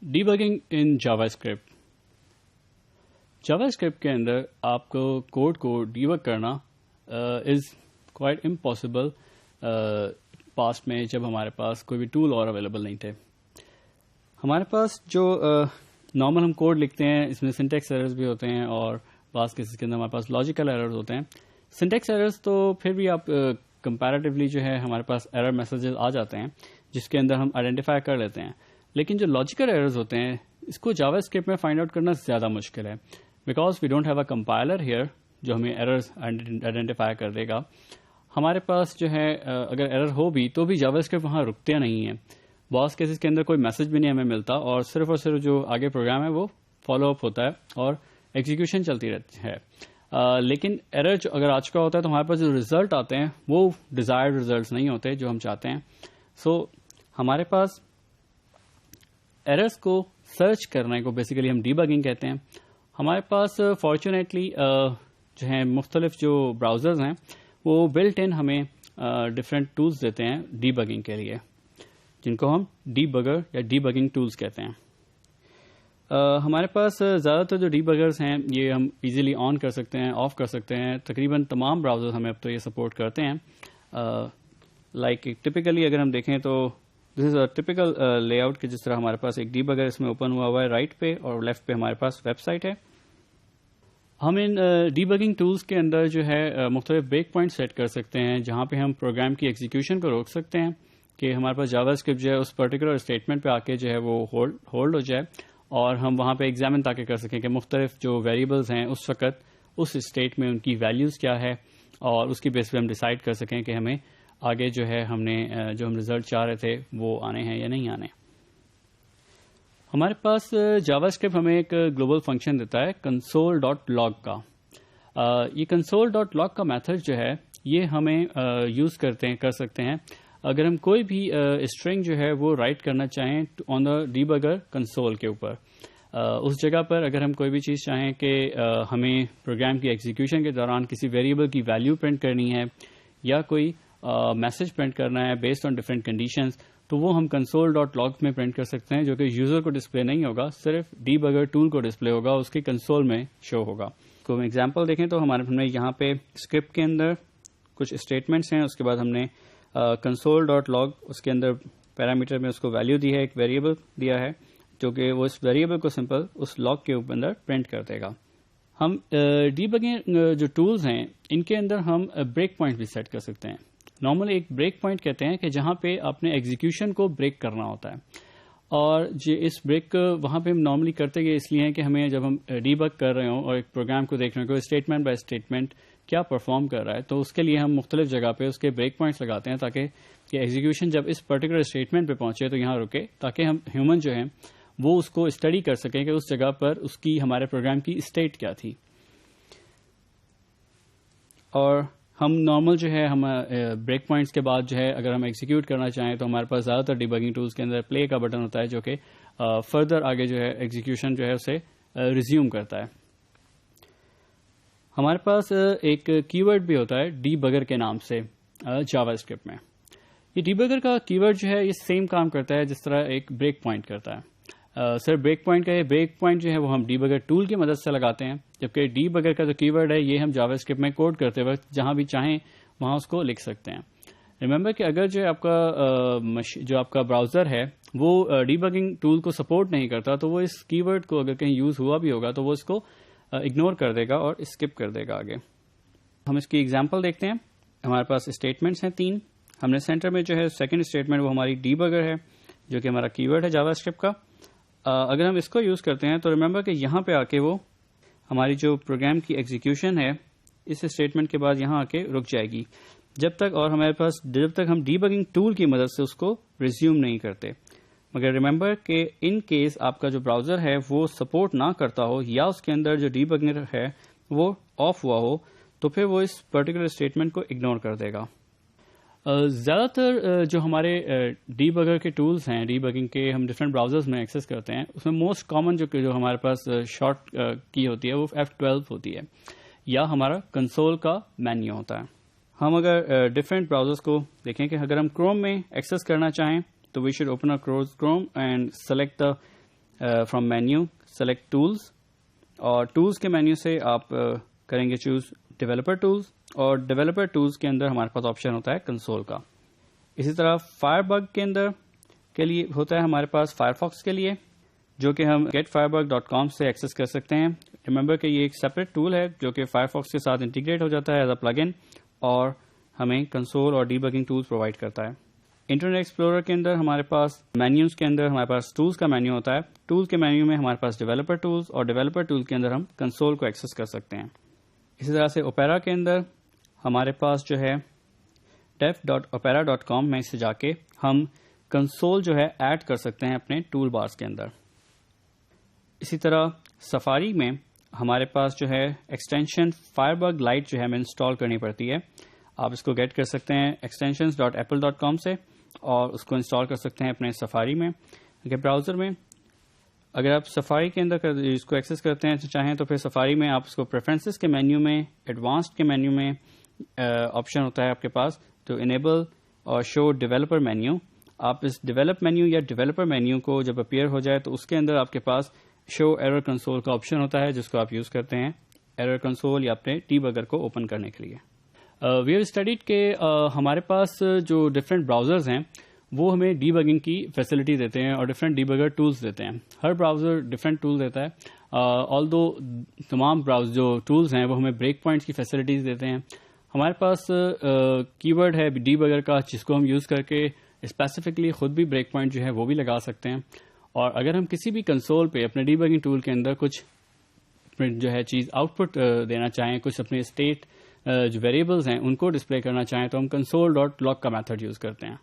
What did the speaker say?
Debugging ان جاوا script. جاوا script کے اندر آپ کو کوڈ کو ڈیبگ کرنا از کوائٹ امپاسبل پاسٹ میں جب ہمارے پاس کوئی بھی ٹول اور اویلیبل نہیں تھے. ہمارے پاس جو نارمل ہم کوڈ لکھتے ہیں اس میں سنٹیکس ایررز بھی ہوتے ہیں اور بعض کیسز کے اندر ہمارے پاس لاجیکل ایررز ہوتے ہیں. سنٹیکس ایررز تو پھر بھی آپ کمپیریٹیولی جو ہے ہمارے پاس ایرر میسیجز آ جاتے ہیں جس کے اندر ہم آئیڈینٹیفائی کر لیتے ہیں. لیکن جو لاجیکل ایررز ہوتے ہیں اس کو جاوا اسکرپٹ میں فائنڈ آؤٹ کرنا زیادہ مشکل ہے because we don't have a compiler here جو ہمیں ایررز آئیڈینٹیفائی کر دے گا. ہمارے پاس جو ہے اگر ایرر ہو بھی تو بھی جاوا اسکرپٹ وہاں رکتے نہیں ہیں. بعض کیسز کے اندر کوئی میسج بھی نہیں ہمیں ملتا اور صرف جو آگے پروگرام ہے وہ فالو اپ ہوتا ہے اور ایگزیکیوشن چلتی رہتی ہے. لیکن ایرر جو اگر آ چکا ہوتا ہے تو ہمارے پاس جو ریزلٹ آتے ہیں وہ ڈیزائرڈ ریزلٹس نہیں ہوتے جو ہم چاہتے ہیں. سو ہمارے پاس ایررز کو سرچ کرنے کو بیسیکلی ہم ڈیبگنگ کہتے ہیں. ہمارے پاس فارچونیٹلی جو ہیں مختلف جو براؤزرز ہیں وہ بلٹ ان ہمیں ڈفرینٹ ٹولز دیتے ہیں ڈیبگنگ کے لیے جن کو ہم ڈیبگر یا ڈیبگنگ ٹولز کہتے ہیں. ہمارے پاس زیادہ تر جو ڈیبگرز ہیں یہ ہم ایزیلی آن کر سکتے ہیں آف کر سکتے ہیں. تقریباً تمام براؤزر ہمیں اب تو یہ سپورٹ کرتے ہیں. لائک ٹپیکلی اگر ہم دیکھیں تو دس از اے ٹپیکل لے آؤٹ کہ جس طرح ہمارے پاس ایک ڈیبگر اس میں اوپن ہوا ہے رائٹ پہ اور لیفٹ پہ ہمارے پاس ویب سائٹ ہے. ہم ان ڈیبگنگ ٹولز کے اندر جو ہے مختلف بریک پوائنٹ سیٹ کر سکتے ہیں جہاں پہ ہم پروگرام کی ایگزیکیوشن کو روک سکتے ہیں کہ ہمارے پاس جاوا اسکرپٹ جو ہے اس پرٹیکولر اسٹیٹمنٹ پہ آ کے جو ہے وہ ہولڈ ہو جائے اور ہم وہاں پہ ایگزامن تاکہ کر سکیں کہ مختلف جو ویریبلز ہیں اس وقت اس اسٹیٹ میں ان کی ویلیوز کیا ہے اور اس کی بیس پہ ہم ڈیسائیڈ کر سکیں کہ ہمیں آگے جو ہے ہم نے جو ہم ریزلٹ چاہ رہے تھے وہ آنے ہیں یا نہیں آنے. ہمارے پاس جاوا اسکرپٹ ہمیں ایک گلوبل فنکشن دیتا ہے console.log کا. یہ console.log کا میتھڈ جو ہے یہ ہمیں یوز کر سکتے ہیں اگر ہم کوئی بھی اسٹرنگ جو ہے وہ رائٹ کرنا چاہیں آن دا ڈیبگر کنسول کے اوپر. اس جگہ پر اگر ہم کوئی بھی چیز چاہیں کہ ہمیں پروگرام کی ایگزیکیوشن کے دوران کسی ویریبل کی ویلیو پرنٹ کرنی ہے یا کوئی میسج پرنٹ کرنا ہے بیسڈ آن ڈفرینٹ کنڈیشنز تو وہ ہم console.log میں پرنٹ کر سکتے ہیں جو کہ یوزر کو ڈسپلے نہیں ہوگا صرف ڈیبگر ٹول کو ڈسپلے ہوگا اس کی کنسول میں شو ہوگا. تو ہم ایگزامپل دیکھیں تو ہمارے یہاں پہ اسکرپٹ کے اندر کچھ اسٹیٹمنٹس ہیں. اس کے بعد ہم نے console.log اس کے اندر پیرامیٹر میں اس کو ویلیو دی ہے ایک ویریبل دیا ہے جو کہ وہ اس ویریبل کو سمپل اس لاگ کے اندر پرنٹ کر دے گا. ہم ڈیبگنگ جو ٹولز ہیں ان کے اندر ہم بریک پوائنٹ بھی سیٹ کر سکتے ہیں. نارملی ایک بریک پوائنٹ کہتے ہیں کہ جہاں پہ آپ نے ایگزیکیوشن کو بریک کرنا ہوتا ہے اور اس بریک وہاں پہ ہم نارملی کرتے گئے اس لیے ہیں کہ ہمیں جب ہم ڈیبگ کر رہے ہوں اور ایک پروگرام کو دیکھ رہے ہوں کہ اسٹیٹمنٹ بائی اسٹیٹمنٹ کیا پرفارم کر رہا ہے تو اس کے لیے ہم مختلف جگہ پہ اس کے بریک پوائنٹس لگاتے ہیں تاکہ کہ ایگزیکیوشن جب اس پرٹیکولر اسٹیٹمنٹ پہ پہنچے تو یہاں رکے تاکہ ہم ہیومن جو ہیں وہ اس کو اسٹڈی کر سکیں کہ اس جگہ پر اس کی ہمارے پروگرام کی اسٹیٹ کیا تھی. اور ہم نارمل جو ہے ہم بریک پوائنٹس کے بعد جو ہے اگر ہم ایگزیکیوٹ کرنا چاہیں تو ہمارے پاس زیادہ تر ڈیبگنگ ٹولز کے اندر پلے کا بٹن ہوتا ہے جو کہ فردر آگے جو ہے ایگزیکیوشن جو ہے اسے ریزیوم کرتا ہے. ہمارے پاس ایک کی ورڈ بھی ہوتا ہے ڈیبگر کے نام سے جاوا اسکرپٹ میں. یہ ڈیبگر کا کی ورڈ جو ہے یہ سیم کام کرتا ہے جس طرح ایک بریک پوائنٹ کرتا ہے. سر بریک پوائنٹ کا یہ بریک پوائنٹ جو ہے وہ ہم ڈیبگر ٹول کی مدد سے لگاتے ہیں جبکہ ڈیبگر کا جو کی ورڈ ہے یہ ہم جاوا اسکرپٹ میں کوڈ کرتے وقت جہاں بھی چاہیں وہاں اس کو لکھ سکتے ہیں. ریممبر کہ اگر جو آپ کا براؤزر ہے وہ ڈیبگنگ ٹول کو سپورٹ نہیں کرتا تو وہ اس کی ورڈ کو اگر کہیں یوز ہوا بھی ہوگا تو وہ اس کو اگنور کر دے گا اور اسکپ کر دے گا آگے. ہم اس کی ایگزامپل دیکھتے ہیں. ہمارے پاس اسٹیٹمنٹس ہیں 3. ہم نے سینٹر میں جو ہے سیکنڈ اسٹیٹمنٹ وہ ہماری ڈیبگر ہے جو کہ ہمارا کی ورڈ ہے جاوا اسکرپٹ کا. اگر ہم اس کو یوز کرتے ہیں تو ریممبر کہ یہاں پہ آ کے وہ ہماری جو پروگرام کی ایگزیکیوشن ہے اس اسٹیٹمنٹ کے بعد یہاں آ کے رک جائے گی جب تک ہم ڈیبگنگ ٹول کی مدد سے اس کو ریزیوم نہیں کرتے. مگر ریممبر کہ ان کیس آپ کا جو براؤزر ہے وہ سپورٹ نہ کرتا ہو یا اس کے اندر جو ڈیبگر ہے وہ آف ہوا ہو تو پھر وہ اس پرٹیکولر اسٹیٹمنٹ کو اگنور کر دے گا. زیادہ تر جو ہمارے ڈیبگر کے ٹولز ہیں ڈیبگنگ کے ہم ڈفرینٹ براؤزرز میں ایکسیس کرتے ہیں اس میں موسٹ کامن جو ہمارے پاس شارٹ کی ہوتی ہے وہ F12 ہوتی ہے یا ہمارا کنسول کا مینیو ہوتا ہے. ہم اگر ڈفرینٹ براؤزرز کو دیکھیں کہ اگر ہم کروم میں ایکسیس کرنا چاہیں تو we should open Chrome and select the from menu select tools, اور ٹولز کے مینیو سے آپ کریں گے چوز ڈیولپر ٹولز, اور ڈیولپر ٹولز کے اندر ہمارے پاس آپشن ہوتا ہے کنسول کا. اسی طرح فائر بگ کے اندر کے لیے ہوتا ہے ہمارے پاس فائر فاکس کے لیے, جو کہ ہم getfirebug.com سے ایکسیس کر سکتے ہیں. ریممبر کہ یہ ایک سیپریٹ ٹول ہے جو کہ فائر فاکس کے ساتھ انٹیگریٹ ہو جاتا ہے ایز اے پلگ ان, اور ہمیں کنسول اور ڈی بگنگ ٹولز پرووائڈ کرتا ہے. انٹرنیٹ ایکسپلورر کے اندر ہمارے پاس مینیوز کے اندر ہمارے پاس ٹولز کا مینیو ہوتا ہے. ٹولز کے مینیو میں ہمارے پاس ڈیولپر ٹولز, اور ڈیولپر ٹولز کے اندر ہم کنسول کو ایکسیس کر سکتے ہیں. اسی طرح سے اوپیرا کے اندر ہمارے پاس جو ہے dev.opera.com میں سے جا کے ہم کنسول جو ہے ایڈ کر سکتے ہیں اپنے ٹول بارز کے اندر. اسی طرح سفاری میں ہمارے پاس جو ہے ایکسٹینشن فائربگ لائٹ جو ہے ہمیں انسٹال کرنی پڑتی ہے. آپ اس کو گیٹ کر سکتے ہیں extensions.apple.com سے, اور اس کو انسٹال کر سکتے ہیں اپنے سفاری میں براؤزر میں. اگر آپ سفاری کے اندر اس کو ایکسیس کرتے ہیں چاہیں تو پھر سفاری میں آپ اس کو پریفرنسز کے مینیو میں, ایڈوانسڈ کے مینیو میں آپشن ہوتا ہے آپ کے پاس تو انیبل اور شو ڈیولپر مینیو. آپ اس ڈیولپ مینیو یا ڈیولپر مینیو کو جب اپیئر ہو جائے تو اس کے اندر آپ کے پاس شو ایرر کنسول کا آپشن ہوتا ہے, جس کو آپ یوز کرتے ہیں ایرر کنسول یا اپنے ڈی بگر کو اوپن کرنے کے لیے. وی ہیو اسٹڈیڈ کہ ہمارے پاس جو ڈفرینٹ براؤزرز ہیں وہ ہمیں ڈی بگنگ کی فیسلٹی دیتے ہیں اور ڈفرینٹ ڈی بگر ٹولز دیتے ہیں. ہر براؤزر ڈفرینٹ ٹول دیتا ہے, آلدو تمام جو ٹولز ہیں وہ ہمیں بریک پوائنٹس کی فیسلٹیز دیتے ہیں. ہمارے پاس کی ورڈ ہے ڈی بگر کا, جس کو ہم یوز کر کے اسپیسیفکلی خود بھی بریک پوائنٹ جو ہے وہ بھی لگا سکتے ہیں. اور اگر ہم کسی بھی کنسول پہ اپنے ڈی بگنگ ٹول کے اندر کچھ جو ہے چیز آؤٹ پٹ دینا چاہیں, کچھ اپنے اسٹیٹ جو ویریبلز ہیں ان کو ڈسپلے کرنا چاہیں, تو ہم console.log کا میتھڈ یوز کرتے ہیں.